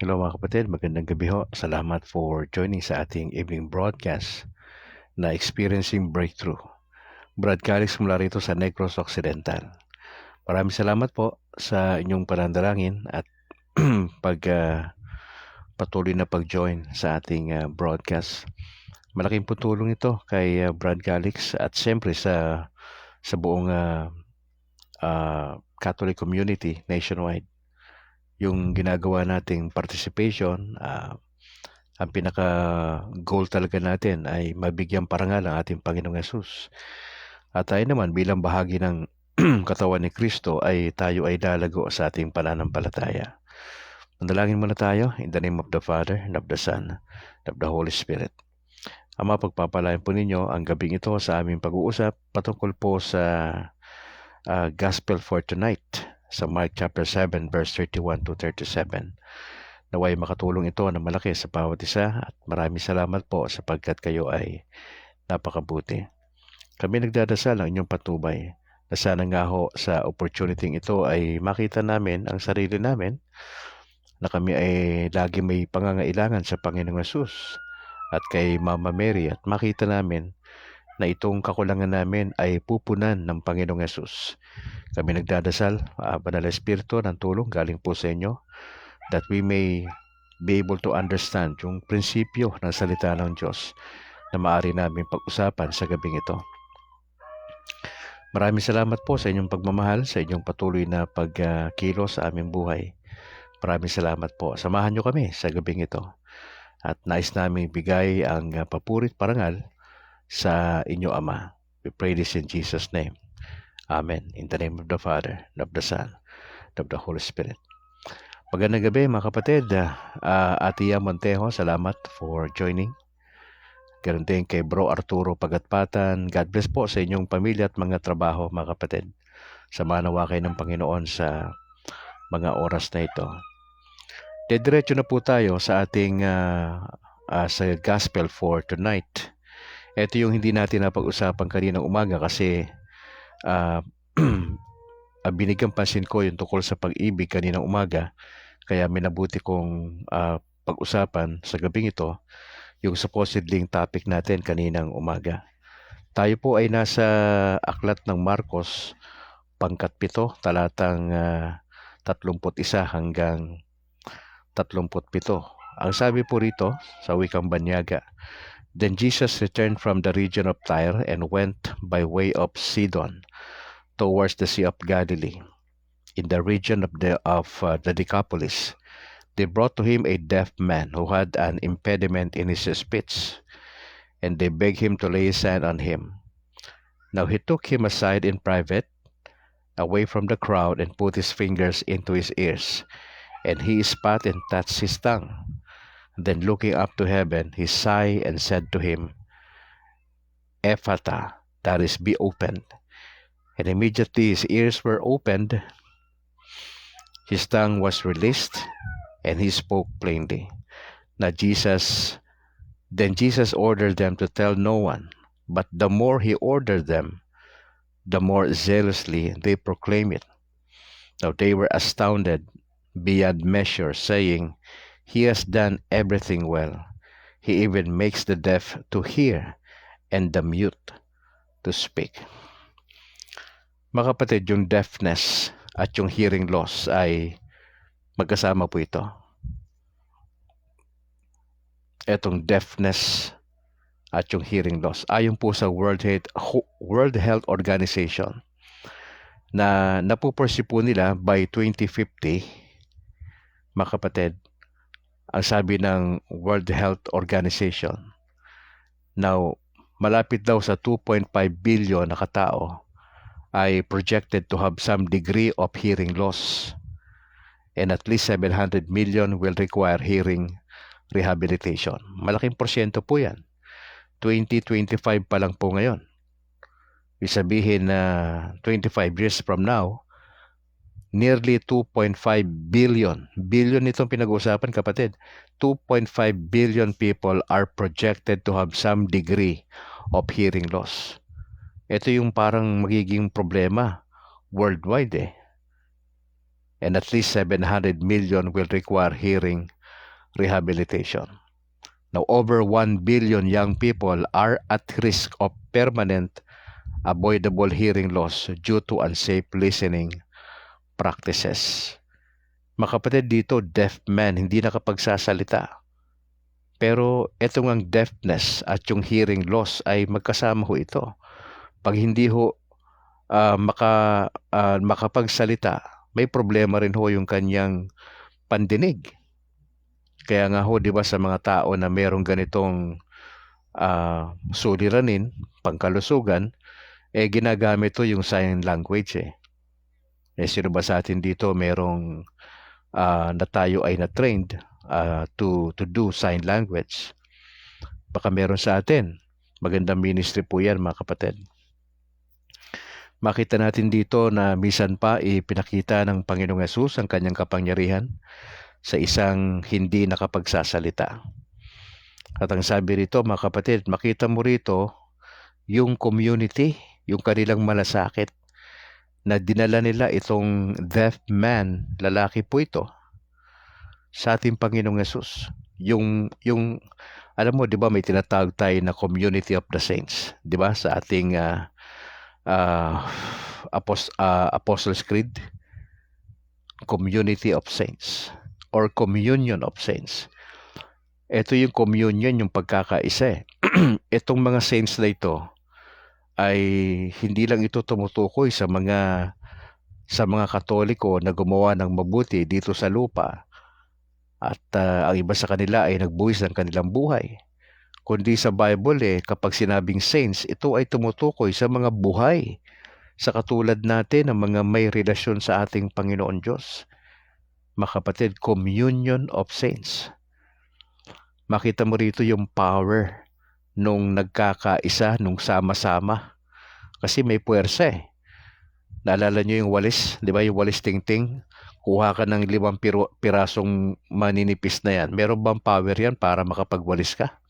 Hello mga kapatid, magandang gabi ho. Salamat for joining sa ating evening broadcast na Experiencing Breakthrough. Broadcast mula rito sa Negros Occidental. Maraming salamat po sa inyong panandalangin at patuloy na pag-join sa ating broadcast. Malaking putulong ito kay Brad Galix at siyempre sa buong Catholic community nationwide. Yung ginagawa nating participation, ang pinaka-goal talaga natin ay mabigyan parangal ang ating Panginoong Yesus. At tayo naman bilang bahagi ng katawan ni Kristo ay tayo ay lalago sa ating pananampalataya. Manalangin muna tayo in the name of the Father, and of the Son, and of the Holy Spirit. Ama, pagpapalain po ninyo ang gabing ito sa aming pag-uusap patungkol po sa Gospel for tonight sa Mark chapter 7 verse 31 to 37. Naway makatulong ito na malaki sa bawat isa at maraming salamat po sapagkat kayo ay napakabuti. Kami nagdadasal ang inyong patubay na sana nga ho sa opportunity ito ay makita namin ang sarili namin na kami ay lagi may pangangailangan sa Panginoong Yesus at kay Mama Mary at makita namin na itong kakulangan namin ay pupunan ng Panginoong Yesus. Kami nagdadasal, Banal Espiritu, ng tulong galing po sa inyo that we may be able to understand yung prinsipyo ng salita ng Diyos na maaari namin pag-usapan sa gabing ito. Maraming salamat po sa inyong pagmamahal, sa inyong patuloy na pagkilos sa aming buhay. Maraming salamat po. Samahan nyo kami sa gabing ito. At nais namin bigay ang papurit parangal sa inyo Ama. We pray this in Jesus' name. Amen. In the name of the Father, and of the Son, and of the Holy Spirit. Magandang gabi mga kapatid. Atiya Montejo, salamat for joining. Ganun din kay Bro Arturo Pagatpatan. God bless po sa inyong pamilya at mga trabaho mga kapatid. Samanawa kayo ng Panginoon sa mga oras na ito. Diretso na po tayo sa ating sa Gospel for tonight. Ito yung hindi natin napag-usapan kaninang umaga kasi binigyan pansin ko yung tungkol sa pag-ibig kaninang umaga. Kaya minabuti kong pag-usapan sa gabing ito yung supposedly topic natin kaninang umaga. Tayo po ay nasa aklat ng Marcos, pangkat 7, talatang 31 hanggang 37. Ang sabi po rito sa wikang Banyaga, Then Jesus returned from the region of Tyre and went by way of Sidon towards the Sea of Galilee. In the region of the Decapolis, they brought to him a deaf man who had an impediment in his speech, and they begged him to lay his hand on him. Now he took him aside in private, away from the crowd, and put his fingers into his ears, and he spat and touched his tongue. Then looking up to heaven, he sighed and said to him, Ephata, that is, be opened. And immediately his ears were opened, his tongue was released, and he spoke plainly. Then Jesus ordered them to tell no one, but the more he ordered them, the more zealously they proclaimed it. Now they were astounded beyond measure, saying, He has done everything well. He even makes the deaf to hear and the mute to speak. Mga kapatid, yung deafness at yung hearing loss ay magkasama po ito. Etong deafness at yung hearing loss. Ayon po sa World Health Organization na napupursi po nila by 2050, mga kapatid, ang sabi ng World Health Organization, now malapit daw sa 2.5 billion na katao ay projected to have some degree of hearing loss, and at least 700 million will require hearing rehabilitation. Malaking porsyento po yan. 2025 pa lang po ngayon. Isabihin na 25 years from now, nearly 2.5 billion. Billion itong pinag-uusapan, kapatid. 2.5 billion people are projected to have some degree of hearing loss. Ito yung parang magiging problema worldwide . And at least 700 million will require hearing rehabilitation. Now, over 1 billion young people are at risk of permanent avoidable hearing loss due to unsafe listening practices. Mga kapatid, dito, deaf man, hindi nakapagsasalita. Pero itong ang deafness at yung hearing loss ay magkasama ho ito. Pag hindi ho makapagsalita, may problema rin ho yung kanyang pandinig. Kaya nga ho, di ba, sa mga tao na merong ganitong suliranin, pangkalusugan, ginagamit to yung sign language eh. Sino ba sa atin dito merong na tayo ay na-trained to do sign language? Baka meron sa atin. Magandang ministry po yan, mga kapatid. Makita natin dito na minsan pa ipinakita ng Panginoong Hesus ang kanyang kapangyarihan sa isang hindi nakapagsasalita. At ang sabi rito, mga kapatid, makita mo rito yung community, yung kanilang malasakit na dinala nila itong deaf man, lalaki po ito, sa ating Panginoong Hesus. Yung alam mo, di ba, may tinatawag tayo na community of the saints, di ba, sa ating Apostles' Creed, community of saints or communion of saints. Ito yung communion, yung pagkakaisa. Itong mga saints na ito ay hindi lang ito tumutukoy sa mga Katoliko na gumawa ng mabuti dito sa lupa at ang iba sa kanila ay nagbuwis ng kanilang buhay. Kundi sa Bible kapag sinabing saints, ito ay tumutukoy sa mga buhay sa katulad natin ng mga may relasyon sa ating Panginoon Diyos. Mga kapatid, communion of saints. Makita mo rito yung power nung nagkakaisa, nung sama-sama. Kasi may puwersa eh. Naalala nyo yung walis? Di ba yung walis ting-ting? Kuha ka ng 5 pirasong maninipis na yan. Meron bang power yan para makapagwalis ka?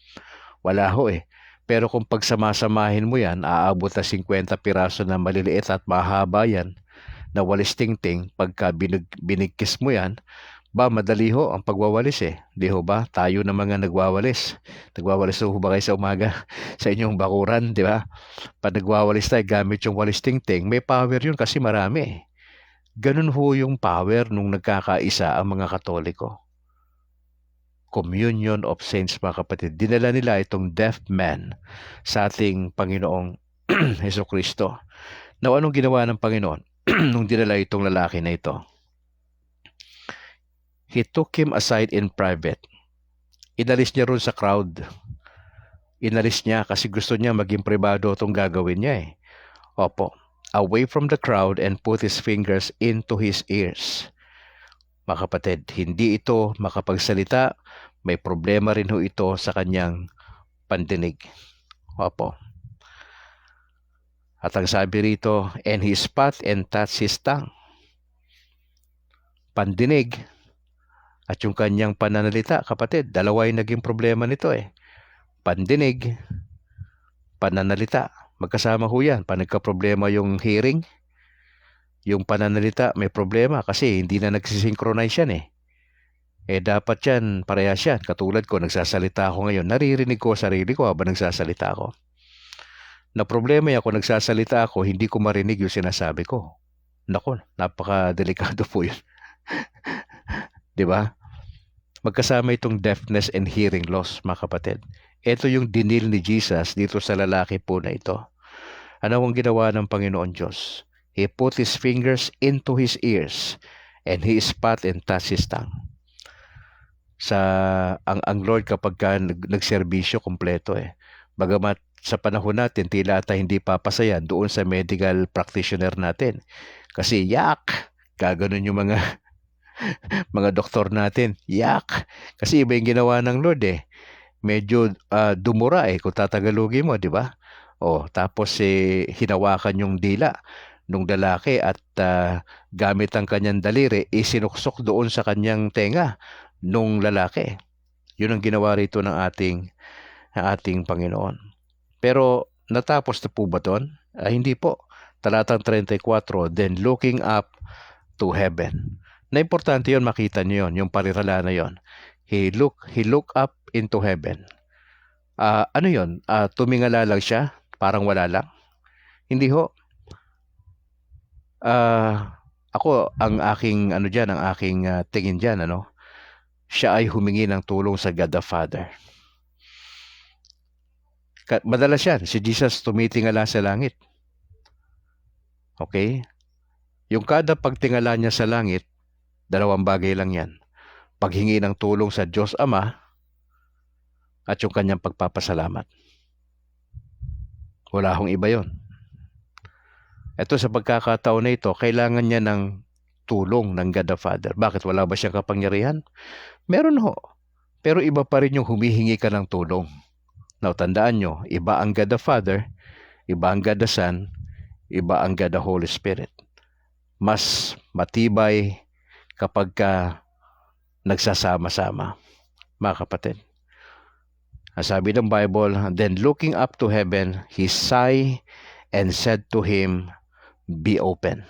Wala ho eh. Pero kung pagsamasamahin mo yan, aabot na 50 piraso na maliliit at mahaba yan na walis ting-ting. Pagka binigkis mo yan, madali ho ang pagwawalis eh. Di ho ba? Tayo na mga nagwawalis. Nagwawalis ho ba kayo sa umaga sa inyong bakuran, di ba? Pag nagwawalis tayo, gamit yung walis ting-ting, may power yun kasi marami. Ganun ho yung power nung nagkakaisa ang mga Katoliko. Communion of Saints, mga kapatid. Dinala nila itong deaf man sa ating Panginoong Jesucristo. Now, anong ginawa ng Panginoon nung dinala itong lalaki na ito? He took him aside in private. Inalis niya ron sa crowd. Inalis niya kasi gusto niya maging pribado itong gagawin niya eh. Opo. Away from the crowd and put his fingers into his ears. Mga kapatid, hindi ito makapagsalita. May problema rin ho ito sa kanyang pandinig. Opo. At ang sabi rito, and he spat and touched his tongue. Pandinig at yung kanyang pananalita, kapatid, dalawa yung naging problema nito eh. Pandinig, pananalita. Magkasama ho yan. Pag nagka-problema yung hearing, yung pananalita may problema kasi hindi na nagsisynchronize yan eh. Dapat yan, parehas yan. Katulad ko, nagsasalita ako ngayon. Naririnig ko sarili ko habang nagsasalita ako. Na problema yan, kung nagsasalita ako, hindi ko marinig yung sinasabi ko. Naku, napaka-delikado po yun. Diba? Magkasama itong deafness and hearing loss, mga kapatid. Ito yung dinil ni Jesus dito sa lalaki po na ito. Ano ang ginawa ng Panginoon Diyos? He put his fingers into his ears and he spat and touched his tongue. Ang Lord kapag nagserbisyo kompleto eh. Bagamat sa panahon natin tila ata hindi papasayan doon sa medical practitioner natin. Kasi gaganon yung mga doktor natin. Kasi iba yung ginawa ng Lord eh. Medyo dumura eh kung tatagalogin mo, di ba? Tapos hinawakan yung dila nung lalaki at gamit ang kanyang daliri, isinuksok doon sa kanyang tenga nung lalaki. Yun ang ginawa rito ng ating Panginoon. Pero natapos na po ba doon? Hindi po. Talatang 34, then looking up to heaven. Na importante yun, makita niyo yun, yung parirala na yun. He looked up into heaven. Ano yun? Tumingala lang siya? Parang wala lang? Hindi ho. Ako, ang aking tingin diyan, siya ay humingi ng tulong sa God the Father. Madalas yan, si Jesus tumitingala sa langit. Okay? Yung kada pagtingala niya sa langit, dalawang bagay lang yan. Paghingi ng tulong sa Diyos Ama at yung kanyang pagpapasalamat. Wala hong iba yon. Ito sa pagkakataon na ito, kailangan niya ng tulong ng God the Father. Bakit? Wala ba siyang kapangyarihan? Meron ho. Pero iba pa rin yung humihingi ka ng tulong. Now, tandaan nyo, iba ang God the Father, iba ang God the Son, iba ang God the Holy Spirit. Mas matibay kapag nagsasama-sama, mga kapatid. Ang sabi ng Bible, then looking up to heaven, he sighed and said to him, be open.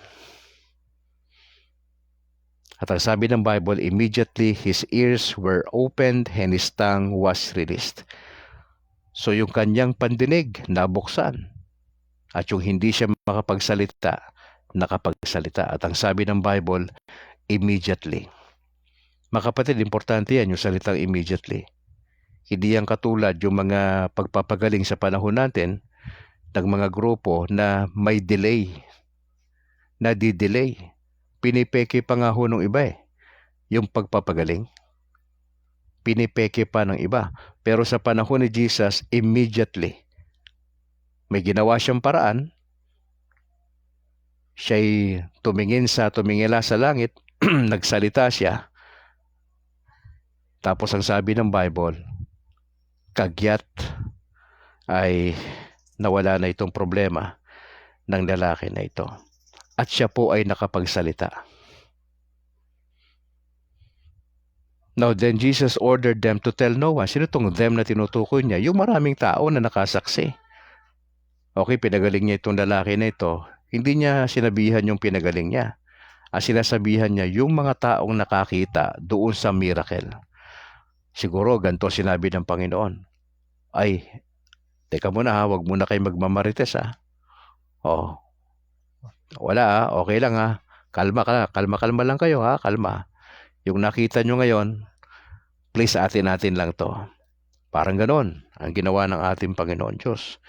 At ang sabi ng Bible, immediately his ears were opened and his tongue was released. So yung kanyang pandinig, nabuksan. At yung hindi siya makapagsalita, nakapagsalita. At ang sabi ng Bible, immediately. Mga kapatid, importante yan, yung salitang immediately. Hindi yan katulad yung mga pagpapagaling sa panahon natin ng mga grupo na may delay, na di-delay. Pinipeke pa nga ho ng iba yung pagpapagaling. Pinipeke pa ng iba. Pero sa panahon ni Jesus, immediately, may ginawa siyang paraan, siya'y tumingila sa langit, nagsalita siya, tapos ang sabi ng Bible, kagyat ay nawala na itong problema ng lalaki na ito. At siya po ay nakapagsalita. Now then Jesus ordered them to tell no one. Sino itong them na tinutukoy niya? Yung maraming tao na nakasaksi. Okay, pinagaling niya itong lalaki na ito. Hindi niya sinabihan yung pinagaling niya. Sinasabihan niya yung mga taong nakakita doon sa miracle. Siguro ganito sinabi ng Panginoon. Ay, teka muna ha, wag muna kayo magmamarites ha. Oh, wala ha, okay lang ha. Kalma lang kayo ha, kalma. Yung nakita nyo ngayon, please atin lang to. Parang ganon ang ginawa ng ating Panginoon Diyos.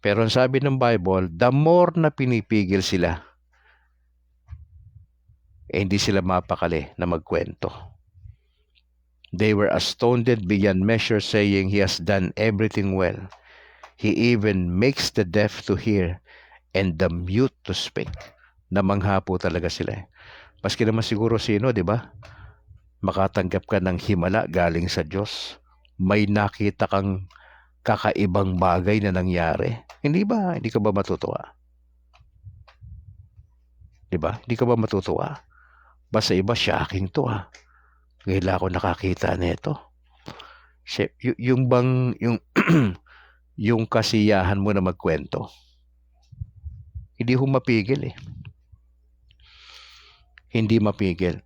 Pero ang sabi ng Bible, the more na pinipigil sila, hindi sila mapakali na magkwento. They were astounded beyond measure, saying, he has done everything well. He even makes the deaf to hear and the mute to speak. Namangha po talaga sila. Maski naman siguro sino, di ba? Makatanggap ka ng himala galing sa Diyos. May nakita kang kakaibang bagay na nangyari. Hindi ka ba matutuwa? Di ba? Hindi ka ba matutuwa? Basta iba, shocking to ha. Ngayon ako nakakita nito. Yung kasiyahan mo na magkwento. Hindi ho mapigil Hindi mapigil.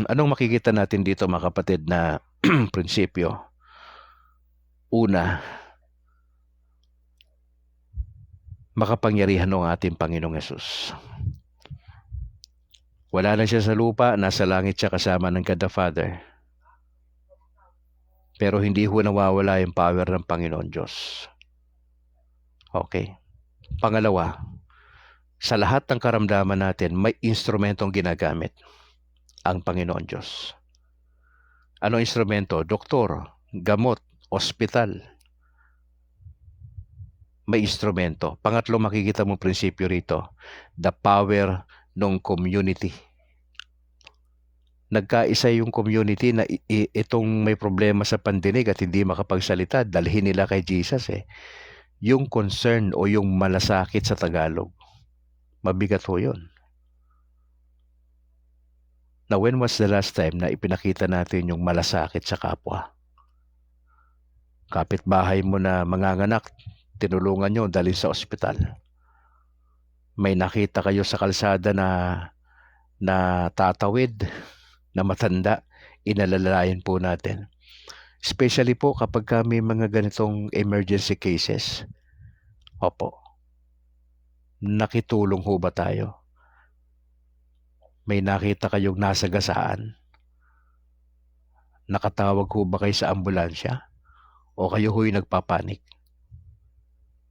Anong makikita natin dito mga kapatid na prinsipyo? Una, makapangyarihan ng ating Panginoong Hesus. Wala na siya sa lupa, nasa langit siya kasama ng God the Father. Pero hindi ho nawawala yung power ng Panginoon Diyos. Okay. Pangalawa, sa lahat ng karamdaman natin, may instrumentong ginagamit ang Panginoon Diyos. Ano instrumento? Doktor, gamot, ospital. May instrumento. Pangatlo, makikita mo prinsipyo rito, the power ng community. Nagkaisa yung community na itong may problema sa pandinig at hindi makapagsalita, dalhin nila kay Jesus Yung concern o yung malasakit sa Tagalog. Mabigat ho yun. Now, when was the last time na ipinakita natin yung malasakit sa kapwa? Kapitbahay mo na manganganak, tinulungan nyo dalhin sa ospital. May nakita kayo sa kalsada na tatawid, na matanda, inalalayan po natin. Especially po kapag may mga ganitong emergency cases. Opo, nakitulong ho ba tayo? May nakita kayong nasagasaan? Nakatawag ho ba kayo sa ambulansya? O kayo ho'y nagpapanik?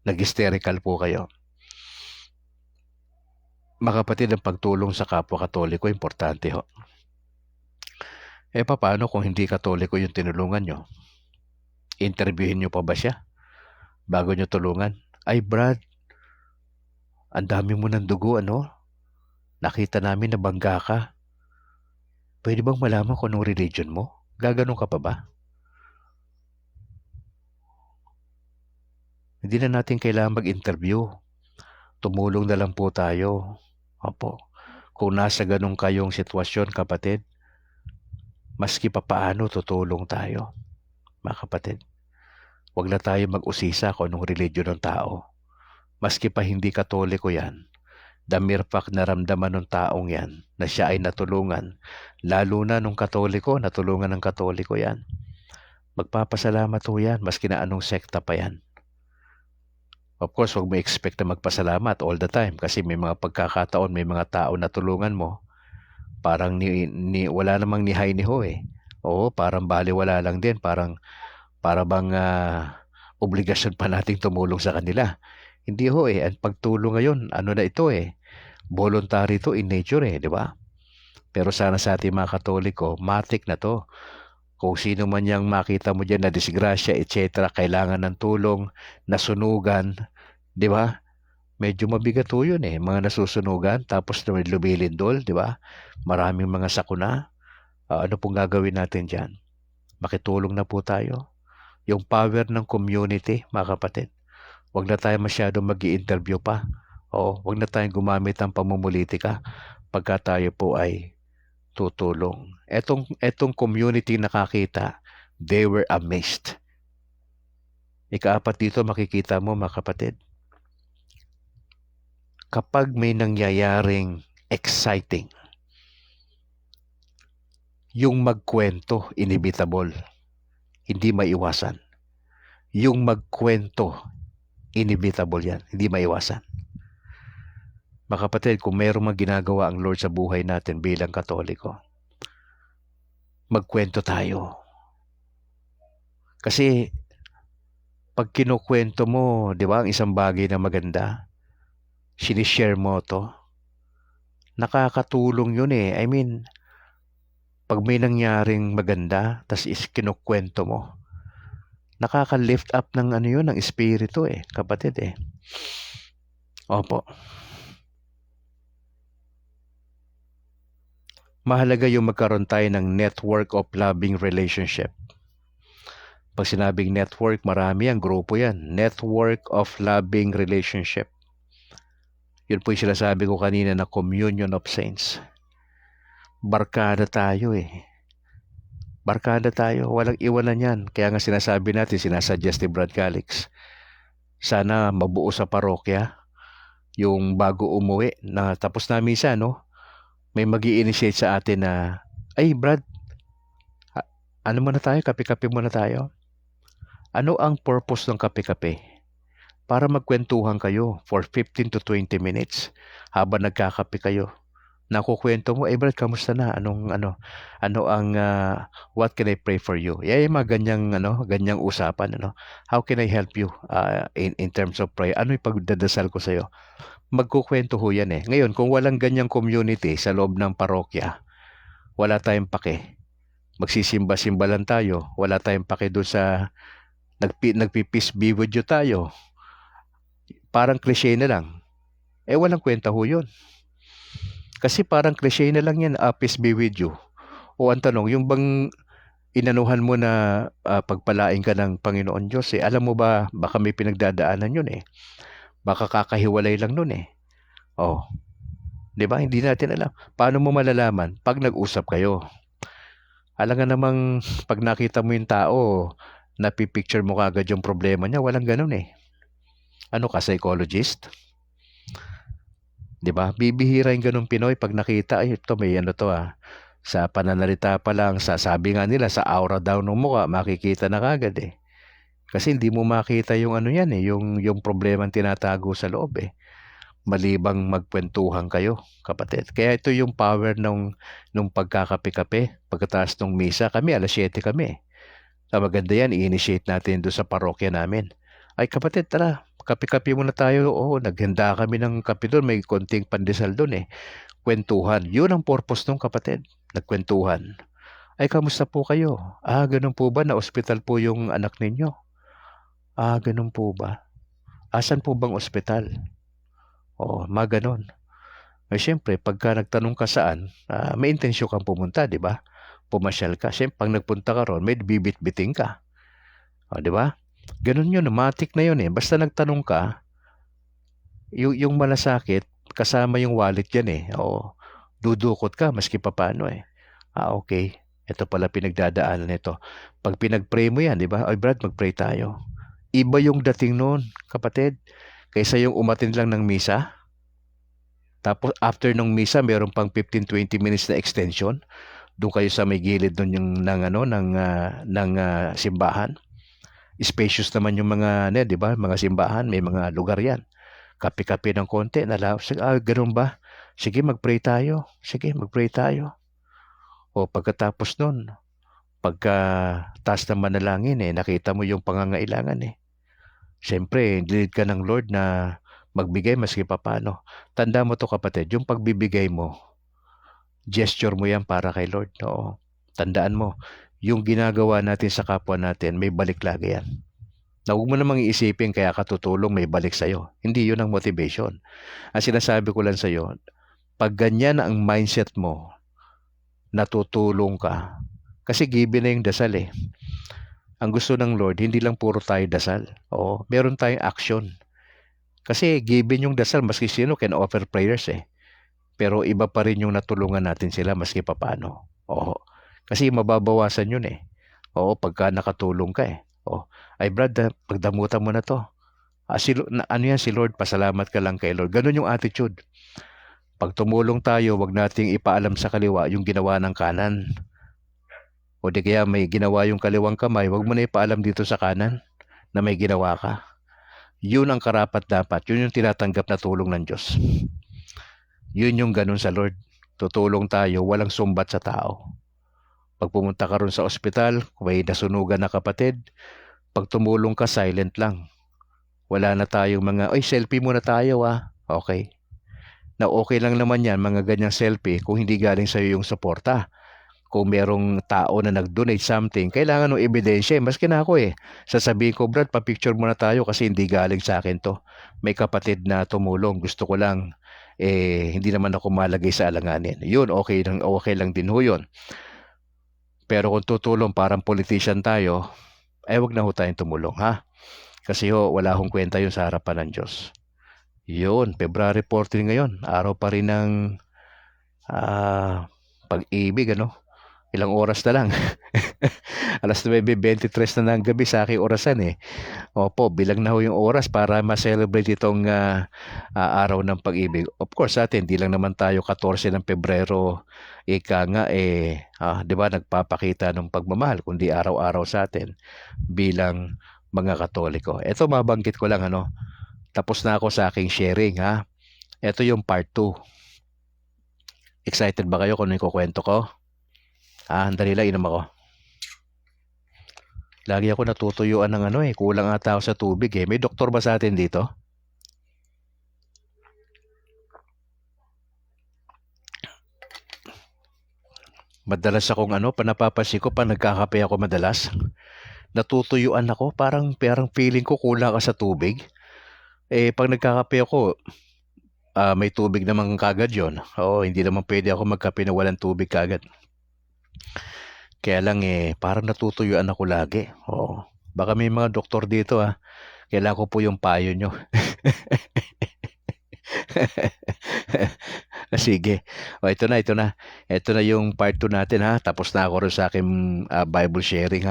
Nag-hysterical po kayo? Mga kapatid, ang pagtulong sa kapwa Katoliko, importante ho. Paano kung hindi Katoliko yung tinulungan nyo? Interviewin nyo pa ba siya bago nyo tulungan? Ay Brad, ang dami mo ng dugo, ano? Nakita namin na bangga ka. Pwede bang malaman kung anong religion mo? Gaganon ka pa ba? Hindi na natin kailangan mag-interview. Tumulong na lang po tayo. Opo. Kung nasa ganun kayong sitwasyon, kapatid, maski pa paano tutulong tayo. Mga kapatid, huwag na tayo mag-usisa kung anong religion ng tao. Maski pa hindi Katoliko yan, the mere fact na ramdaman ng taong yan na siya ay natulungan, lalo na nung Katoliko, natulungan ng Katoliko yan. Magpapasalamat ho yan, maski na anong sekta pa yan. Of course, huwag mo expect na magpasalamat all the time kasi may mga pagkakataon, may mga tao na tulungan mo, parang wala namang ni hi ni ho eh. Oo, parang baliwala lang din, para bang obligasyon pa nating tumulong sa kanila. Hindi ho eh, ang pagtulong ngayon, ano na ito eh, voluntary to in nature eh, di ba? Pero sana sa ating mga Katoliko, matik na to. Kung sino man yang makita mo dyan na disgrasya, etc., kailangan ng tulong, nasunugan, di ba? Medyo mabigat ho yun eh, mga nasusunugan, tapos lumilindol, di ba? Maraming mga sakuna. Ano pong gagawin natin dyan? Makitulong na po tayo. Yung power ng community, mga kapatid. Huwag na tayo masyadong mag-i-interview pa. O huwag na tayong gumamit ng pamumulitika pagka tayo po ay tutulong. Etong community nakakita, they were amazed. Ikaapat dito makikita mo, mga kapatid, kapag may nangyayaring exciting, yung magkwento, inevitable, hindi maiwasan. Yung magkwento, inevitable yan, hindi maiwasan. Mga kapatid, kung mayroong ginagawa ang Lord sa buhay natin bilang Katoliko, magkwento tayo. Kasi pag kinukwento mo, di ba, ang isang bagay na maganda, sinishare mo to, nakakatulong yun eh. I mean, pag may nangyaring maganda, tas kinukwento mo, nakaka-lift up ng ano yun, ng espiritu eh, kapatid eh. Opo. Mahalaga yung magkaroon tayo ng network of loving relationship. Pag sinabing network, marami ang grupo yan. Network of loving relationship. Yun po yung sinasabi ko kanina na communion of saints. Barkada tayo eh. Barkada tayo. Walang iwanan yan. Kaya nga sinasabi natin, sinasuggest ni Brad Calix, sana mabuo sa parokya yung bago umuwi na tapos na misa, no? May mag-i-initiate sa atin na, ay Brad, ano muna tayo? Kape-kape muna tayo. Ano ang purpose ng kape-kape? Para magkwentuhan kayo for 15 to 20 minutes habang nagkakape kayo. Nakukwento mo, Brad, kamusta na? Ano ang what can I pray for you? Yung mga ganyang usapan, ano? How can I help you in terms of prayer? Ano yung pagdadasal ko sa iyo? Magkukwento ho yan eh. Ngayon, kung walang ganyang community sa loob ng parokya, wala tayong pake. Magsisimba-simba lang tayo. Wala tayong pake doon sa nagpi-peace be with you tayo. Parang cliche na lang. Walang kwenta ho yun. Kasi parang cliche na lang yan, peace be with you. O ang tanong, yung bang inanuhan mo na pagpalain ka ng Panginoon Diyos, alam mo ba, baka may pinagdadaanan yun eh. Baka kakahiwalay lang nun eh. Oh, di ba? Hindi natin alam. Paano mo malalaman? Pag nag-usap kayo. Alam nga namang pag nakita mo yung tao, napipicture mo kagad yung problema niya, walang ganun eh. Ano ka, psychologist? Di ba? Bibihira yung ganun Pinoy pag nakita, ay ito may ano to Sa pananalita pa lang, sabi nga nila sa aura daw ng mukha, makikita na kagad eh. Kasi hindi mo makita yung ano yan eh, yung problemang tinatago sa loob eh. Malibang magkwentuhan kayo, kapatid. Kaya ito yung power nung pagkakape-kape, pagkatapos ng misa. Kami, 7:00 kami. Maganda yan, i-initiate natin doon sa parokya namin. Ay kapatid, tara, kape-kape muna tayo. Oo, naghanda kami ng kape doon. May konting pandesal doon eh. Kwentuhan. Yun ang purpose nung kapatid. Nagkwentuhan. Ay, kamusta po kayo? Ganun po ba? Na ospital po yung anak ninyo? Ganun po ba? Asan po bang ospital? Oo, maganon. Ay, syempre, pagka nagtanong ka saan, may intensyon kang pumunta, di ba? Pumasyal ka. Syempre, pag nagpunta ka ron, may bibit-biting ka. Di ba? Ganun yun, matik na yun eh. Basta nagtanong ka, yung malasakit, kasama yung wallet yan eh. Oo, dudukot ka, maski pa paano eh. Okay. Ito pala pinagdadaanan nito. Pag pinag-pray mo yan, di ba? Ay Brad, mag-pray tayo. Iba yung dating noon, kapatid. Kaysa yung umattend lang ng misa. Tapos after ng misa, meron pang 15-20 minutes na extension. Doon kayo sa may gilid doon yung ng simbahan. Spacious naman yung mga, di ba? Mga simbahan, may mga lugar yan. Kape-kape ng konti. Ganun ba? Sige, mag-pray tayo. Sige, mag-pray tayo. O pagkatapos nun, pagka taas ng manalangin nakita mo yung pangangailangan Siyempre, lead ka ng Lord na magbigay maski papaano. Tanda mo to kapatid, yung pagbibigay mo, gesture mo yan para kay Lord. Oo. Tandaan mo, yung ginagawa natin sa kapwa natin, may balik lagi yan. Na huwag mo namang iisipin kaya katutulong may balik sa'yo. Hindi yun ang motivation. Ang sinasabi ko lang sa'yo, pag ganyan ang mindset mo, natutulong ka. Kasi given na yung dasal Ang gusto ng Lord, hindi lang puro tayo dasal. Oo, meron tayong action. Kasi given yung dasal, maski sino can offer prayers Pero iba pa rin yung natulungan natin sila maski papaano. Oo. Kasi mababawasan yun Oo, pagka nakatulong ka Oo. Ay Brad, pagdamutan mo na to. Ano yan si Lord, pasalamat ka lang kay Lord. Ganun yung attitude. Pag tumulong tayo, wag nating ipaalam sa kaliwa yung ginawa ng kanan. O di kaya may ginawa yung kaliwang kamay, wag mo na ipaalam dito sa kanan na may ginawa ka. Yun ang karapat-dapat. Yun yung tinatanggap na tulong ng Diyos. Yun yung ganun sa Lord. Tutulong tayo, walang sumbat sa tao. Pag pumunta ka ron sa ospital, may nasunugan na kapatid, pag tumulong ka, silent lang. Wala na tayong mga, selfie muna tayo Okay. Na okay lang naman yan, mga ganyang selfie, kung hindi galing sa'yo yung suporta. Kung merong tao na nag-donate something, kailangan ng ebidensya. Maski na ako sasabihin ko, Brad, pa-picture muna tayo kasi hindi galing sa akin to. May kapatid na tumulong. Gusto ko lang, hindi naman ako malagay sa alanganin. Yun, okay lang din ho yun. Pero kung tutulong parang politician tayo, wag na ho tayong tumulong, ha? Kasi wala hong kwenta yun sa harapan ng Diyos. Yun, February 14 ngayon. Araw pa rin ng pag-ibig, Ilang oras na lang. 9:23 na ng gabi sa aking orasan Opo, bilang na ho yung oras para ma-celebrate itong araw ng pag-ibig. Of course, sa atin, di lang naman tayo 14 ng Pebrero, ika nga di ba, nagpapakita ng pagmamahal, kundi araw-araw sa atin bilang mga Katoliko. Ito, mabanggit ko lang, tapos na ako sa aking sharing, ha? Ito yung part 2. Excited ba kayo kung ano yung kukwento ko? Dali lang, inom ako. Lagi ako natutuyuan ng kulang ata ako sa tubig May doktor ba sa atin dito? Madalas akong panapapansin ko pa nagkakape ako madalas. Natutuyuan ako, parang feeling ko kulang ka sa tubig. Pag nagkakape ako, may tubig naman kagad yon. Oo, hindi naman pwede ako magkape na walang tubig kagad. Kaya lang parang natutuyuan ako lagi. Oo. Baka may mga doktor dito Kailangan ko po yung payo nyo. Sige. Ito na. Ito na yung part 2 natin Tapos na ako rin sa aking Bible sharing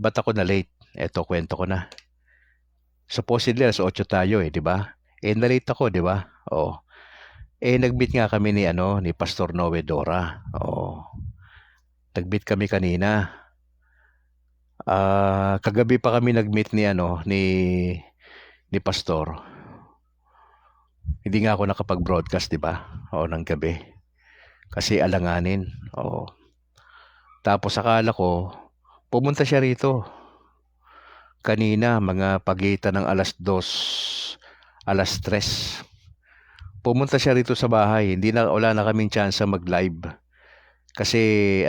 ba't ako na late? Ito, kwento ko na. Supposedly, alas 8 tayo di ba? Na-late ako, di ba? Nag-meet nga kami ni Pastor Noe Dora. Oo. Nag-meet kami kanina. Kagabi pa kami nag-meet ni Pastor. Hindi nga ako nakapag-broadcast, di ba? Oo, ng gabi. Kasi alanganin. Oo. Tapos akala ko, pumunta siya rito. Kanina, mga pagitan ng 2:00, 3:00. Pumunta siya rito sa bahay. Wala na kaming chance mag-live. Kasi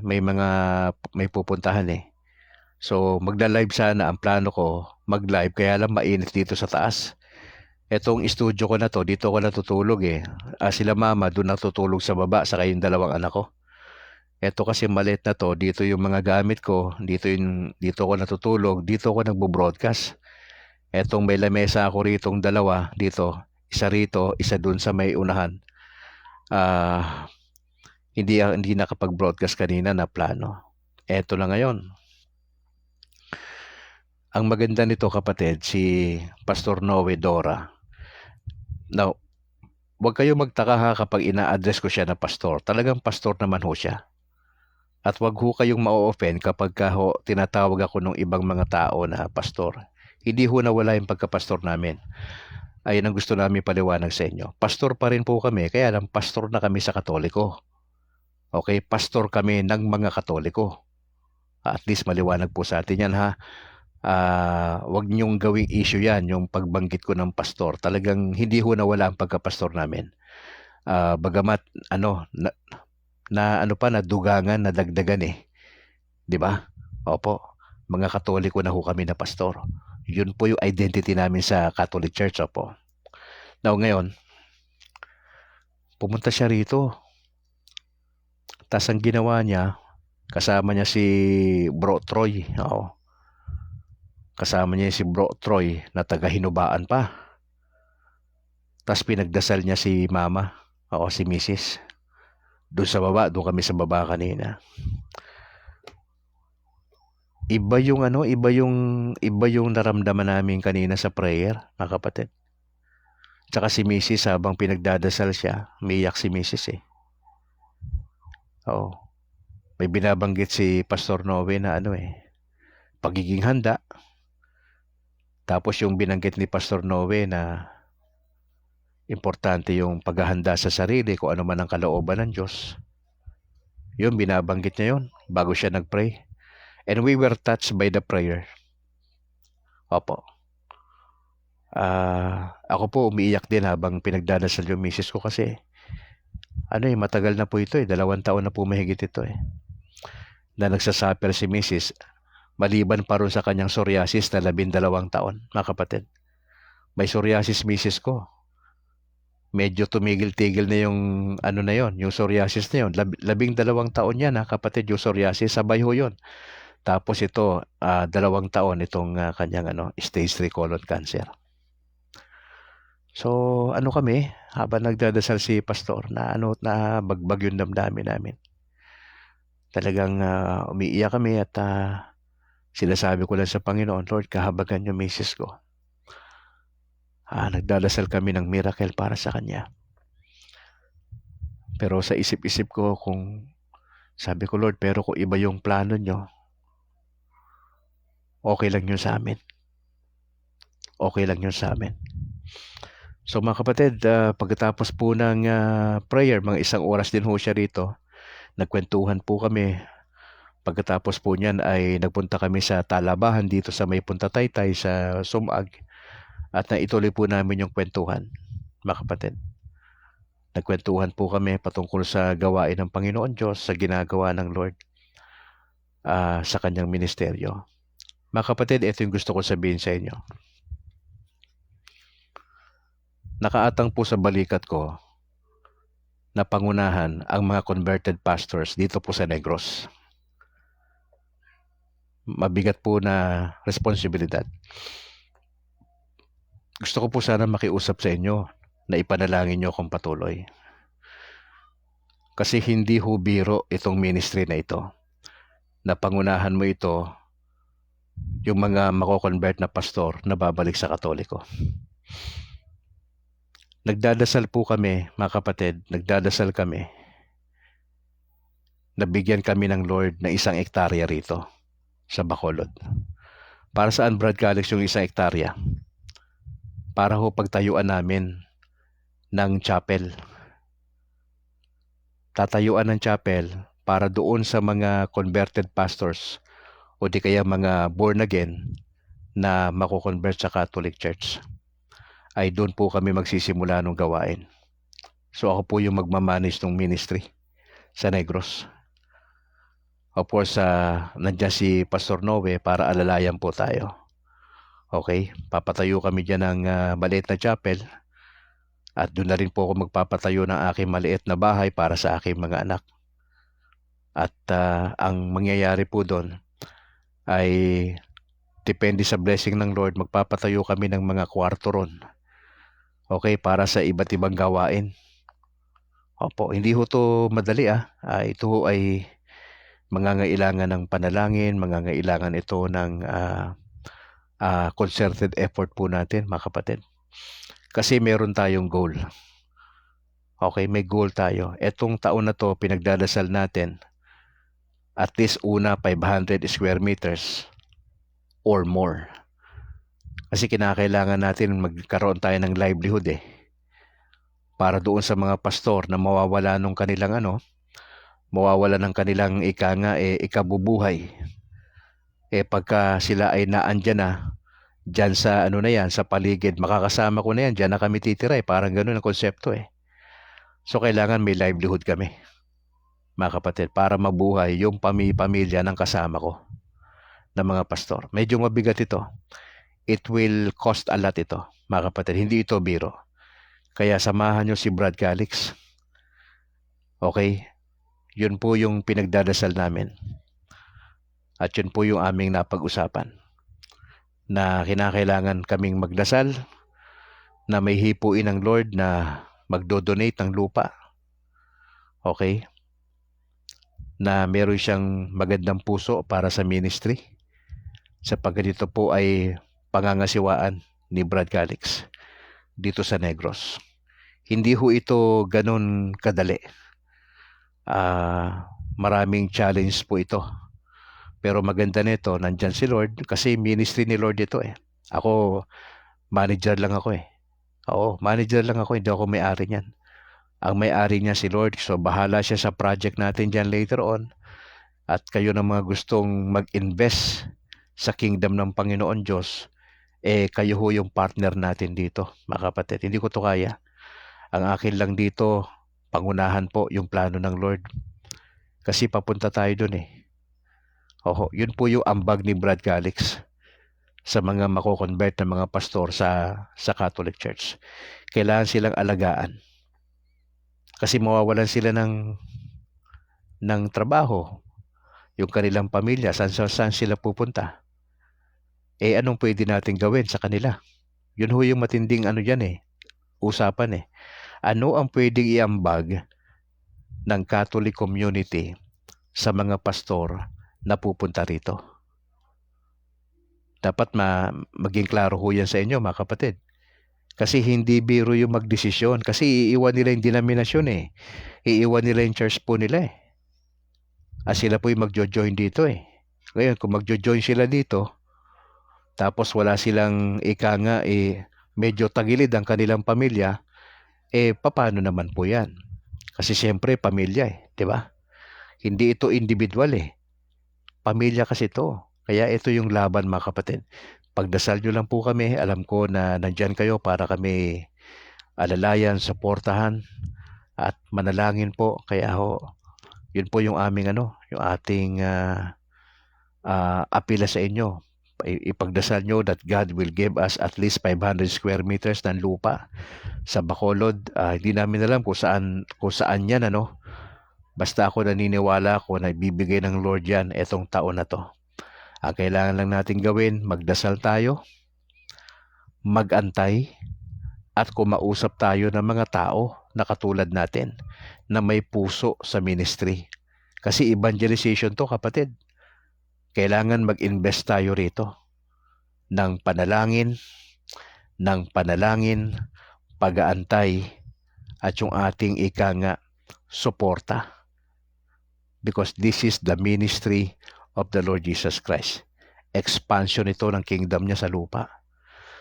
may pupuntahan eh. So, magla-live sana ang plano ko, mag-live, kaya lang mainit dito sa taas. Etong studio ko na to, dito ko natutulog eh. Sila mama doon natutulog sa baba, saka yung 2 anak ko. Eto kasi maliit na to, dito yung mga gamit ko, dito ko natutulog, dito ko nagbo-broadcast. Etong may lamesa ako ritong 2, dito, isa rito, isa doon sa may unahan. Hindi nakapag-broadcast kanina na plano. Eto na ngayon. Ang maganda nito kapatid, si Pastor Noe Dora. Now, huwag kayo magtaka ha kapag ina-address ko siya na pastor. Talagang pastor naman ho siya. At huwag ho kayong ma-offend kapag tinatawag ako ng ibang mga tao na pastor. Hindi ho nawala yung pagkapastor namin. Ayun ang gusto namin paliwanag sa inyo. Pastor pa rin po kami, kaya lang pastor na kami sa Katoliko. Okay, pastor kami ng mga Katoliko. At least maliwanag po sa atin yan ha. Wag niyong gawing issue yan, yung pagbanggit ko ng pastor. Talagang hindi ho nawala ang pagkapastor namin. Bagamat nadugangan, nadagdagan eh. 'Di ba? Opo. Mga Katoliko na ho kami na pastor. Yun po yung identity namin sa Catholic Church, opo. Now ngayon, pumunta siya rito. Tas ang ginawa niya, kasama niya si Bro Troy. Oo. Kasama niya si Bro Troy na taga-Hinubaan pa. Tas pinagdasal niya si Mama. Oo, si Mrs. Doon sa baba, doon kami sa baba kanina. Iba yung naramdaman namin kanina sa prayer, mga kapatid. Tsaka si Mrs. habang pinagdadasal siya, umiyak si Mrs. eh. Oo. May binabanggit si Pastor Noe na pagiging handa. Tapos yung binanggit ni Pastor Noe na importante yung paghahanda sa sarili kung ano man ang kalooban ng Diyos. Yun, binabanggit niya yun bago siya nag-pray. And we were touched by the prayer. Opo. Ako po umiiyak din habang pinagdadasal yung misis ko kasi matagal na po ito 2 taon na po mahigit ito na nagsasuffer si misis maliban pa rin sa kanyang psoriasis na 12 taon, mga kapatid. May psoriasis misis ko. Medyo tumigil-tigil na yung yung psoriasis na yun. 12 taon yan, kapatid, yung psoriasis, sabay ho yun. Tapos ito, 2 taon itong kanyang stage 3 colon cancer. So, kami, habang nagdadasal si Pastor, na bagbag yung damdamin namin. Talagang umiiyak kami at sinasabi ko lang sa Panginoon, Lord, kahabagan yung misis ko. Nagdadasal kami ng miracle para sa kanya. Pero sa isip-isip ko sabi ko, Lord, pero kung iba yung plano nyo, okay lang yun sa amin. Okay lang yun sa amin. So mga kapatid, pagkatapos po ng prayer, mga 1 oras din ho siya rito. Nagkwentuhan po kami. Pagkatapos po niyan ay nagpunta kami sa Talabahan dito sa may Punta Taytay sa Sumag. At naituloy po namin yung kwentuhan, mga kapatid. Nagkwentuhan po kami patungkol sa gawain ng Panginoon Diyos, sa ginagawa ng Lord sa kanyang ministeryo. Mga kapatid, ito yung gusto ko sabihin sa inyo. Nakaatang po sa balikat ko na pangunahan ang mga converted pastors dito po sa Negros. Mabigat po na responsibilidad. Gusto ko po sana makiusap sa inyo na ipanalangin nyo akong patuloy. Kasi hindi ho biro itong ministry na ito. Na pangunahan mo ito yung mga mako-convert na pastor na babalik sa Katoliko. Nagdadasal po kami, mga kapatid, nagdadasal kami na bigyan kami ng Lord ng 1 hektarya rito sa Bacolod. Para saan, Brad Calix, yung 1 hektarya? Para ho pagtayuan namin ng chapel. Tatayuan ng chapel para doon sa mga converted pastors o di kaya mga born again na mako-convert sa Catholic Church. Ay doon po kami magsisimula ng gawain. So ako po yung magmamanage ng ministry sa Negros. Of course, nandiyan si Pastor Noe para alalayan po tayo. Okay, papatayo kami dyan ng maliit na chapel at doon na rin po ako magpapatayo ng aking maliit na bahay para sa aking mga anak. At ang mangyayari po doon ay depende sa blessing ng Lord, magpapatayo kami ng mga kwarto ron. Okay, para sa iba't ibang gawain. Opo, hindi ho to madali ito ho ay mangangailangan ng panalangin, mangangailangan ito ng concerted effort po natin, mga kapatid. Kasi meron tayong goal. Okay, may goal tayo. Etong taon na to, pinagdadasal natin at least una 500 square meters or more. Kasi kinakailangan natin magkaroon tayo ng livelihood para doon sa mga pastor na mawawala ng kanilang mawawala ng kanilang ikabubuhay. Pagka sila ay naandyan na dyan sa sa paligid, makakasama ko na yan, dyan na kami titira parang ganun ang konsepto So kailangan may livelihood kami, mga kapatid, para mabuhay yung pamilya ng kasama ko na mga pastor. Medyo mabigat ito. It will cost a lot ito, mga kapatid. Hindi ito biro. Kaya samahan nyo si Brad Calix. Okay? Yun po yung pinagdadasal namin. At yun po yung aming napag-usapan. Na kinakailangan kaming magdasal, na may hipuin ng Lord na magdodonate ng lupa. Okay? Na meron siyang magandang puso para sa ministry. Sapagkat ito po ay pangangasiwaan ni Brad Calix dito sa Negros. Hindi ho ito ganun kadali. Maraming challenge po ito. Pero maganda nito, nandyan si Lord kasi ministry ni Lord ito Ako, manager lang ako Oo, manager lang ako, hindi ako may-ari niyan. Ang may-ari niya si Lord, so bahala siya sa project natin dyan later on. At kayo na mga gustong mag-invest sa kingdom ng Panginoon Diyos, kayo ho yung partner natin dito, mga kapatid. Hindi ko to kaya. Ang akin lang dito, pangunahan po yung plano ng Lord. Kasi papunta tayo dun yun po yung ambag ni Brad Calix sa mga mako-convert na mga pastor sa Catholic Church. Kailangan silang alagaan. Kasi mawawalan sila ng trabaho. Yung kanilang pamilya, saan sila pupunta? Anong pwede natin gawin sa kanila? Yun ho yung matinding usapan Ano ang pwedeng iambag ng Catholic community sa mga pastor na pupunta rito? Dapat maging klaro ho yan sa inyo, mga kapatid. Kasi hindi biro yung magdesisyon. Kasi iiwan nila yung denominasyon Iiwan nila yung church po nila sila po yung magjo-join dito Ngayon, kung magjo-join sila dito, tapos wala silang medyo tagilid ang kanilang pamilya, paano naman po yan? Kasi siyempre, pamilya di ba? Hindi ito individual Pamilya kasi ito. Kaya ito yung laban, mga kapatid. Pagdasal nyo lang po kami, alam ko na nandyan kayo para kami alalayan, suportahan, at manalangin po. Kaya yun po yung aming yung ating apila sa inyo. Ipagdasal nyo that God will give us at least 500 square meters ng lupa sa Bacolod. Hindi namin alam kung saan yan Basta ako naniniwala ko na ibibigay ng Lord yan etong taon na to. Ang kailangan lang natin gawin, magdasal tayo, magantay, at kumausap tayo ng mga tao na katulad natin na may puso sa ministry. Kasi evangelization to, kapatid. Kailangan mag-invest tayo rito ng panalangin, pag-aantay, at yung ating suporta. Because this is the ministry of the Lord Jesus Christ. Expansion ito ng kingdom niya sa lupa.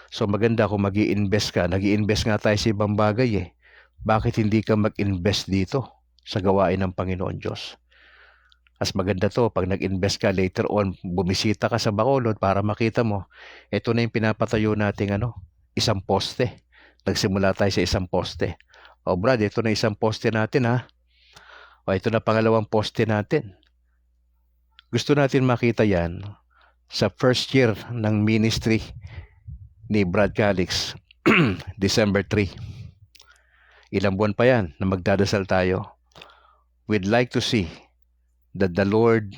So maganda kung mag-i-invest ka. Nag-i-invest nga tayo sa ibang bagay eh. Bakit hindi ka mag-invest dito sa gawain ng Panginoon Diyos? As maganda to, pag nag-invest ka later on, bumisita ka sa Bacolod para makita mo, ito na yung pinapatayo nating isang poste. Nagsimula tayo sa isang poste. O Brad, ito na isang poste natin ha. O ito na pangalawang poste natin. Gusto natin makita yan sa first year ng ministry ni Brad Calix, December 3. Ilang buwan pa yan na magdadasal tayo. We'd like to see that the Lord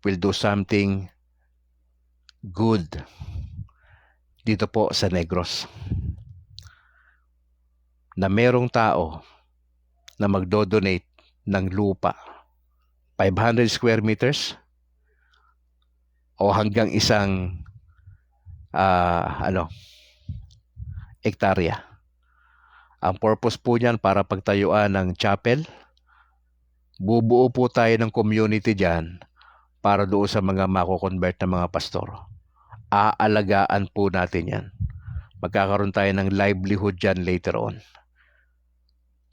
will do something good dito po sa Negros. Na merong tao na magdodonate ng lupa 500 square meters o hanggang isang hektarya. Ang purpose po niyan para pagtayuan ng chapel. Bubuo po tayo ng community diyan para doon sa mga mako-convert na mga pastor. Aalagaan po natin yan. Magkakaroon tayo ng livelihood diyan later on.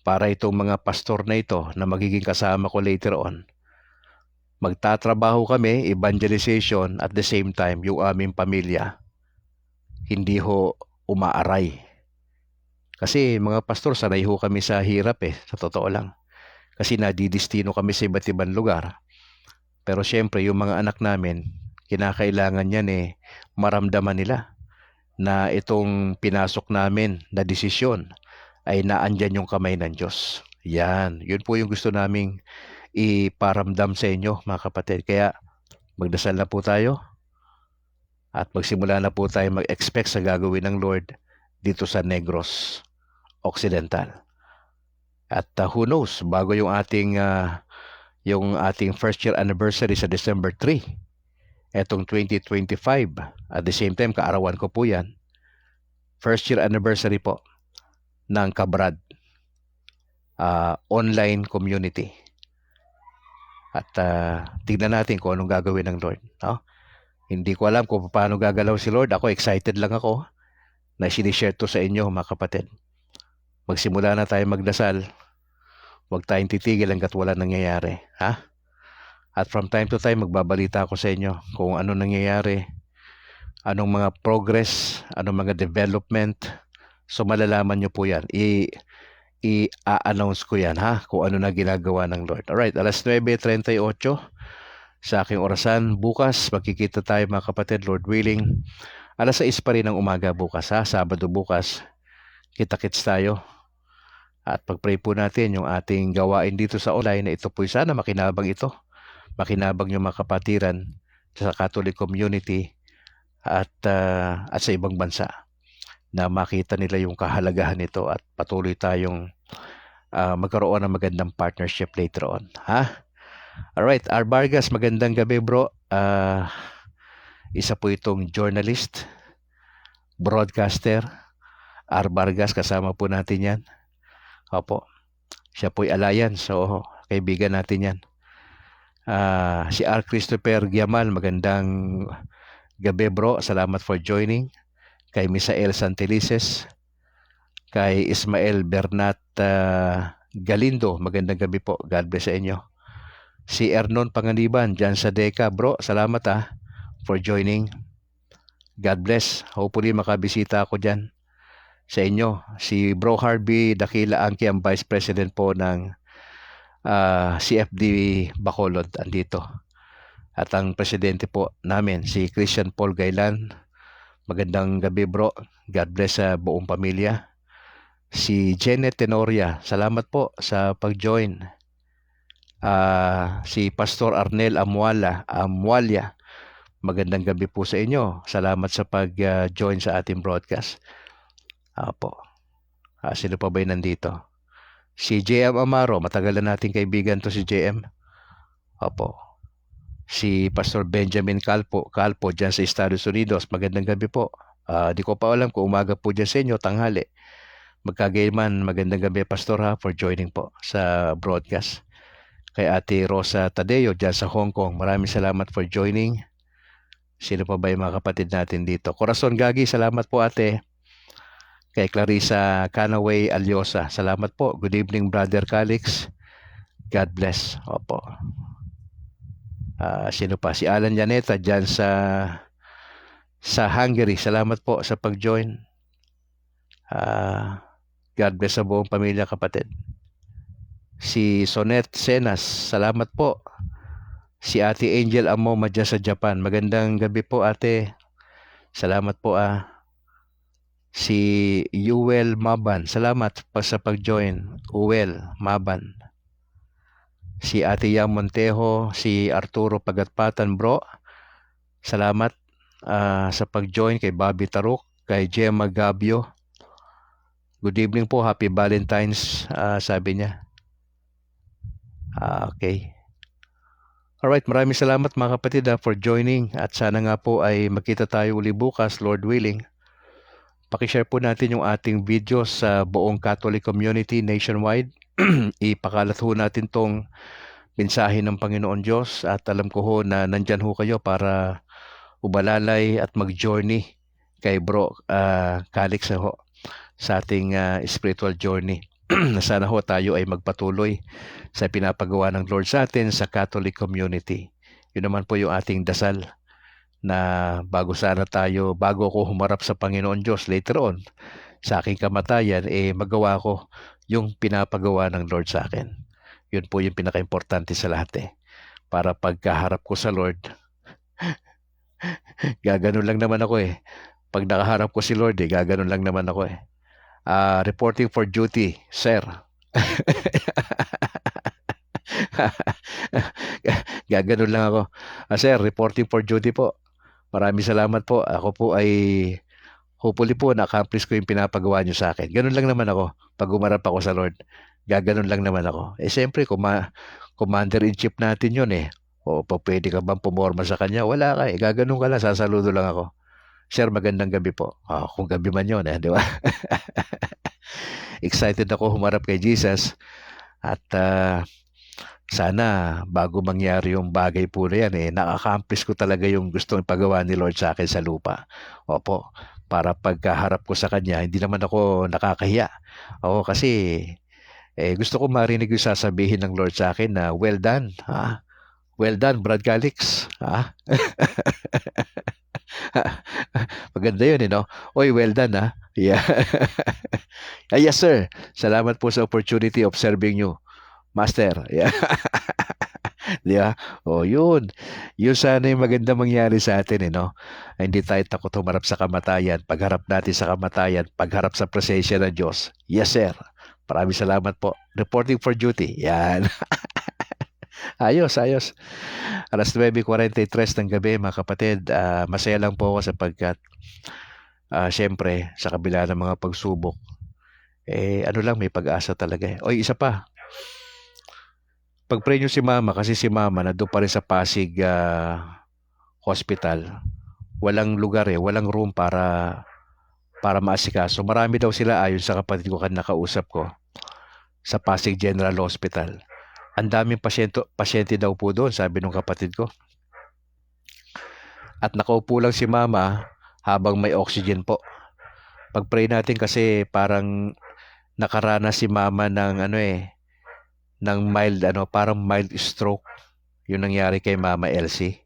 Para itong mga pastor na ito na magiging kasama ko later on, magtatrabaho kami, evangelization, at the same time, yung aming pamilya, hindi ho umaaray. Kasi mga pastor, sanay ho kami sa hirap sa totoo lang. Kasi nadidistino kami sa iba't ibang lugar. Pero syempre, yung mga anak namin, kinakailangan yan maramdaman nila na itong pinasok namin na desisyon ay naandyan yung kamay ng Diyos. Yan. Yun po yung gusto naming iparamdam sa inyo, mga kapatid. Kaya magdasal na po tayo at magsimula na po tayo mag-expect sa gagawin ng Lord dito sa Negros Occidental. At who knows, bago yung ating first year anniversary sa December 3, etong 2025, at the same time, kaarawan ko po yan, first year anniversary po ng Kabrad online community. At tignan natin kung anong gagawin ng Lord. No? Hindi ko alam kung paano gagalaw si Lord. Ako, excited lang ako na sinishare to sa inyo, mga kapatid. Magsimula na tayo magdasal. Huwag tayong titigil hanggat wala nangyayari. Ha? At from time to time, magbabalita ako sa inyo kung ano nangyayari, anong mga progress, anong mga development. So malalaman nyo po yan. I-announce ko yan kung ano na ginagawa ng Lord. Alright, alas 9:38 sa aking orasan. Bukas, magkikita tayo mga kapatid, Lord willing. Alas 6 pa rin ng umaga bukas Sabado bukas. Kita-kits tayo. At pag-pray po natin yung ating gawain dito sa online na ito po sana makinabang ito. Makinabang yung mga kapatiran sa Catholic community at sa ibang bansa na makita nila yung kahalagahan nito at patuloy tayong magkaroon ng magandang partnership later on. Alright, R. Vargas, magandang gabi bro. Isa po itong journalist, broadcaster, R. Vargas, kasama po natin yan. Opo, siya po'y alliance, so kaibigan natin yan. Si R. Christopher Giamal, magandang gabi bro, salamat for joining. Kay Misael Santelices, kay Ismael Bernat Galindo, magandang gabi po, God bless sa inyo. Si Ernon Panganiban, dyan sa Deca, bro, salamat for joining. God bless, hopefully makabisita ako dyan sa inyo. Si Bro Harvey Dakila Angki, ang Vice President po ng CFD Bacolod, andito. At ang presidente po namin, si Christian Paul Gailan. Magandang gabi bro, God bless sa buong pamilya. Si Janet Tenoria, salamat po sa pag-join. Si Pastor Arnel Amualia, magandang gabi po sa inyo. Salamat sa pag-join sa ating broadcast. Apo. Sino pa ba nandito? Si JM Amaro, matagal na nating kaibigan to si JM. Opo. Si Pastor Benjamin Calpo dyan sa Estados Unidos, magandang gabi po. Di ko pa alam kung umaga po dyan sa inyo, tanghali. Magkagayman, magandang gabi Pastor ha for joining po sa broadcast. Kay Ate Rosa Tadeo dyan sa Hong Kong, maraming salamat for joining. Sino pa ba yung mga kapatid natin dito? Corazon Gagi, salamat po ate. Kay Clarissa Canaway Alyosa, salamat po. Good evening Brother Calix. God bless. Opo. Sino pa? Si Alan Janeta dyan sa Hungary. Salamat po sa pag-join. God bless sa buong pamilya kapatid. Si Sonet Senas, salamat po. Si Ate Angel Amoma dyan sa Japan. Magandang gabi po ate. Salamat po Si Yuel Maban, salamat pa sa pag-join. Uwel Maban. Si Ate Yam Montejo, si Arturo Pagatpatan bro. Salamat sa pag-join kay Bobby Taruk, kay Gemma Gabio. Good evening po, happy Valentine's sabi niya. Okay. Alright, maraming salamat mga kapatid for joining at sana nga po ay makita tayo uli bukas, Lord willing. Pakishare po natin yung ating video sa buong Catholic community nationwide. Ipakalat ho natin tong mensahe ng Panginoon Diyos at alam ko ho na nandyan ho kayo para umalalay at mag-journey kay Bro Calix ho sa ating spiritual journey. Sana ho tayo ay magpatuloy sa pinapagawa ng Lord sa atin sa Catholic community. Yun naman po yung ating dasal na bago ako humarap sa Panginoon Diyos later on, sa aking kamatayan, magawa ko yung pinapagawa ng Lord sa akin. Yun po yung pinaka-importante sa lahat Para pagkaharap ko sa Lord, gaganon lang naman ako Pag nakaharap ko si Lord gaganon lang naman ako reporting for duty, sir. Gaganon lang ako. Sir, reporting for duty po. Maraming salamat po. Ako po ay hopefully po na-accomplish ko yung pinapagawa nyo sa akin. Ganun lang naman ako. Pag umarap ako sa Lord, gaganon lang naman ako. Siyempre, commander-in-chief natin yun O pwede ka bang pumorma sa kanya? Wala ka Gaganon ka lang, sasaludo lang ako. Sir, magandang gabi po. Kung gabi man yun di ba? Excited ako humarap kay Jesus. At sana bago mangyari yung bagay po na yan na-accomplish ko talaga yung gustong ipagawa ni Lord sa akin sa lupa. Opo, para pagkaharap ko sa Kanya, hindi naman ako nakakahiya. Kasi gusto ko marinig yung sasabihin ng Lord sa akin na well done. Well done, Brad Calix. Maganda yun Oy, well done Yeah. Yes sir. Salamat po sa opportunity of serving you, Master. Yeah. Di ba? Yun. Yun sana yung maganda mangyari sa atin Hindi tayo takot humarap sa kamatayan. Pagharap natin sa kamatayan, pagharap sa presensya ng Diyos. Yes sir. Maraming salamat po. Reporting for duty. Yan. Ayos. Alas 9:43 ng gabi mga kapatid. Masaya lang po ako sapagkat syempre sa kabila ng mga pagsubok may pag-asa talaga Oy, isa pa. Pag-pray nyo si Mama kasi si Mama nandun pa rin sa Pasig Hospital. Walang lugar walang room para maasikaso. Marami daw sila ayon sa kapatid ko kan nakausap ko sa Pasig General Hospital. Ang daming pasyente daw po doon, sabi ng kapatid ko. At nakaupo lang si Mama habang may oxygen po. Pag-pray natin kasi parang nakaranas si Mama ng ng mild parang mild stroke. Yung nangyari kay Mama Elsie.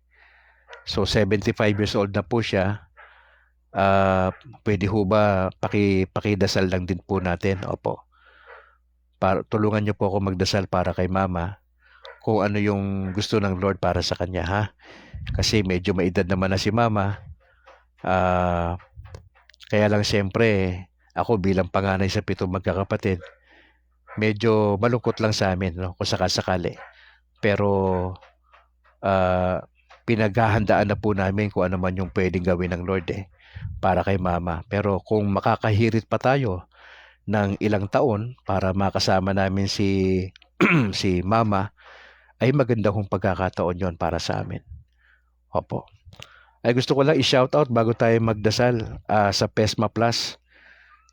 So 75 years old na po siya. Pwede ho ba pakidasal lang din po natin? Opo. Tulungan niyo po ako magdasal para kay Mama kung ano yung gusto ng Lord para sa kanya kasi medyo may edad naman na si Mama. Kaya lang siyempre ako bilang panganay sa 7 magkakapatid, medyo malungkot lang sa amin kung sakasakali. Pero pinaghahandaan na po namin kung ano man yung pwedeng gawin ng Lord para kay Mama. Pero kung makakahirit pa tayo ng ilang taon para makasama namin si Mama, ay maganda kong pagkakataon yon para sa amin. Opo. Ay gusto ko lang i-shoutout bago tayo magdasal sa PESMA Plus.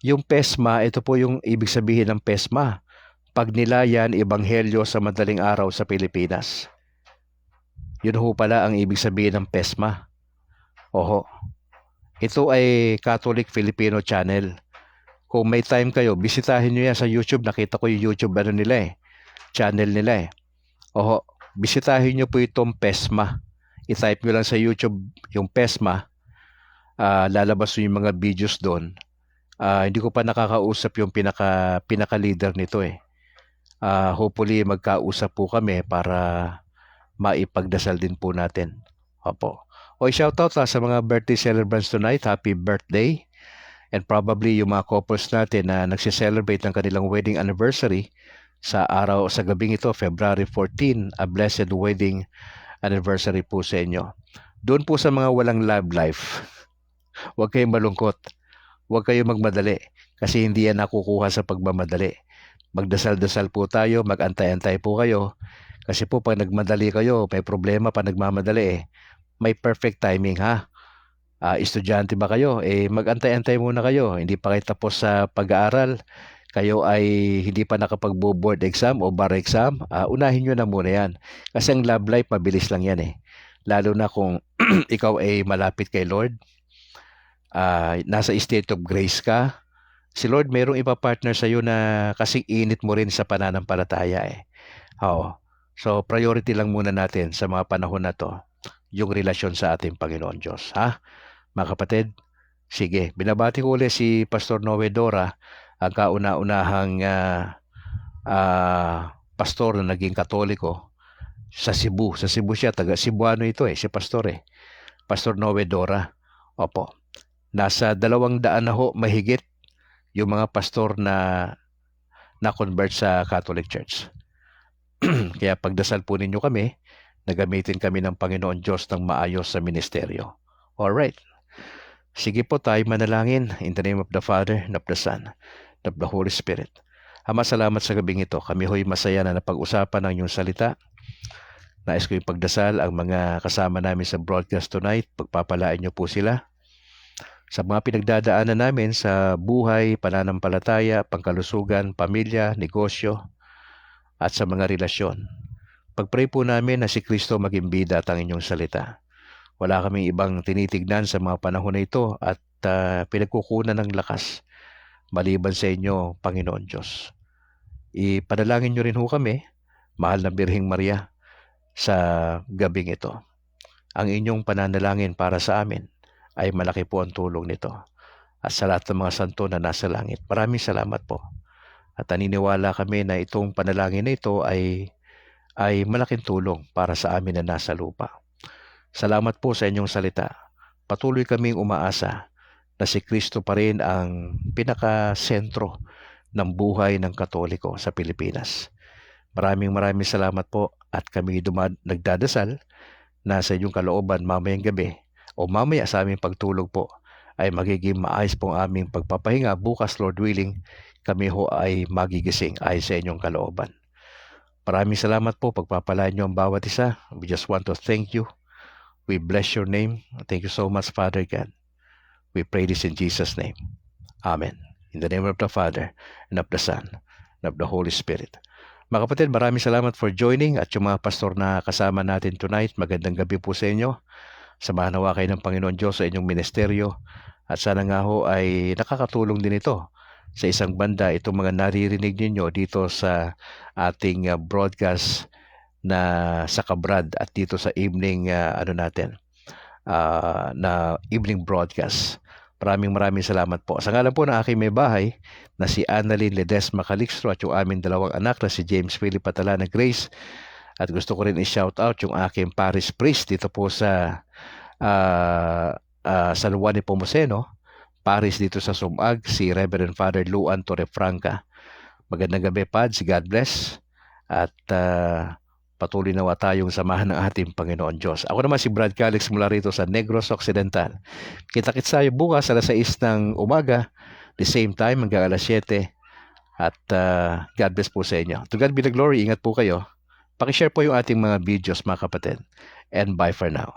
Yung PESMA, ito po yung ibig sabihin ng PESMA. Pagnilayan Ebanghelyo sa Madaling Araw sa Pilipinas. Yun ho pala ang ibig sabihin ng PESMA. Oho. Ito ay Catholic Filipino channel. Kung may time kayo, bisitahin nyo yan sa YouTube. Nakita ko yung YouTube channel nila eh. Oho, bisitahin nyo po itong PESMA. I-type nyo lang sa YouTube yung PESMA. Lalabas yung mga videos doon. Hindi ko pa nakakausap yung pinaka-leader nito eh. Hopefully magkausap po kami para maipagdasal din po natin. Opo. Shoutout sa mga birthday celebrants tonight. Happy birthday. And probably yung mga couples natin na nagsiselebrate ng kanilang wedding anniversary sa gabing ito, February 14, a blessed wedding anniversary po sa inyo. Doon po sa mga walang love life, huwag kayong malungkot. Huwag kayong magmadali kasi hindi yan nakukuha sa pagmamadali. Magdasal-dasal po tayo, mag-antay-antay po kayo. Kasi po pag nagmadali kayo, may problema pa nagmamadali eh. May perfect timing ha. Estudyante ba kayo? Mag-antay-antay muna kayo. Hindi pa kayo tapos sa pag-aaral. Kayo ay hindi pa nakapag-board exam o bar exam. Unahin nyo na muna yan. Kasi ang love life, mabilis lang yan eh. Lalo na kung ikaw ay malapit kay Lord. Nasa state of grace ka. Si Lord mayroong ipapartner sa iyo na kasing init mo rin sa pananampalataya eh. Oo. So priority lang muna natin sa mga panahon na to yung relasyon sa ating Panginoon Diyos. Ha? Mga kapatid, sige, binabati ko ulit si Pastor Noe Dora, ang kauna-unahang pastor na naging Katoliko sa Cebu. Sa Cebu siya, taga Cebuano ito si Pastor Pastor Noe Dora. Opo. Nasa 200 na ho mahigit yung mga pastor na na-convert sa Catholic Church. Kaya pagdasal po ninyo kami, nagamitin kami ng Panginoon Diyos ng maayos sa ministeryo. Alright. Sige po tayo manalangin in the name of the Father, and of the Son, and of the Holy Spirit. Ama, salamat sa gabing ito. Kami ho'y masaya na napag-usapan ng iyong salita. Nais ko ipagdasal ang mga kasama namin sa broadcast tonight. Pagpapalaan niyo po sila sa mga pinagdadaanan namin sa buhay, pananampalataya, pangkalusugan, pamilya, negosyo, at sa mga relasyon. Pagpray po namin na si Kristo maging bida at ang inyong salita. Wala kaming ibang tinitignan sa mga panahon na ito at pinagkukunan ng lakas maliban sa inyo, Panginoon Diyos. Ipanalangin niyo rin ho kami, mahal na Birheng Maria, sa gabing ito. Ang inyong pananalangin para sa amin ay malaki po ang tulong nito. At sa lahat ng mga santo na nasa langit, maraming salamat po. At naniniwala kami na itong panalangin na ito ay malaking tulong para sa amin na nasa lupa. Salamat po sa inyong salita. Patuloy kaming umaasa na si Kristo pa rin ang pinaka-sentro ng buhay ng Katoliko sa Pilipinas. Maraming salamat po at kami nagdadasal na sa inyong kalooban mamayang gabi o mamaya sa aming pagtulog po ay magiging maayos pong aming pagpapahinga. Bukas, Lord willing, kami ho ay magigising ay sa inyong kalooban. Maraming salamat po. Pagpapalaan niyo ang bawat isa. We just want to thank you. We bless your name. Thank you so much, Father God. We pray this in Jesus' name. Amen. In the name of the Father, and of the Son, and of the Holy Spirit. Mga kapatid, maraming salamat for joining at yung mga pastor na kasama natin tonight. Magandang gabi po sa inyo. Samahan nawa kayo ng Panginoon Diyos sa inyong ministeryo. At sana nga ho ay nakakatulong din ito sa isang banda, itong mga naririnig ninyo dito sa ating broadcast na sa Kabrad at dito sa evening na evening broadcast. Maraming salamat po. Sa ngalan po ng aking may bahay na si Annalyn Ledesma Calixto at yung aming dalawang anak na si James Philip Patalana Grace. At gusto ko rin i-shout out yung aking parish priest dito po sa San Juan Nepomuceno, Paris dito sa Sumag, si Reverend Father Luan Torrefranca. Magandang gabi, Pads. God bless. At patuloy nawa tayong samahan ng ating Panginoon Diyos. Ako naman si Brad Calix mula rito sa Negros Occidental. Kita-kits tayo bukas alas 6 ng umaga, the same time hanggang alas 7. At God bless po sa inyo. To God be the glory. Ingat po kayo. Pakishare po yung ating mga videos, mga kapatid. And bye for now.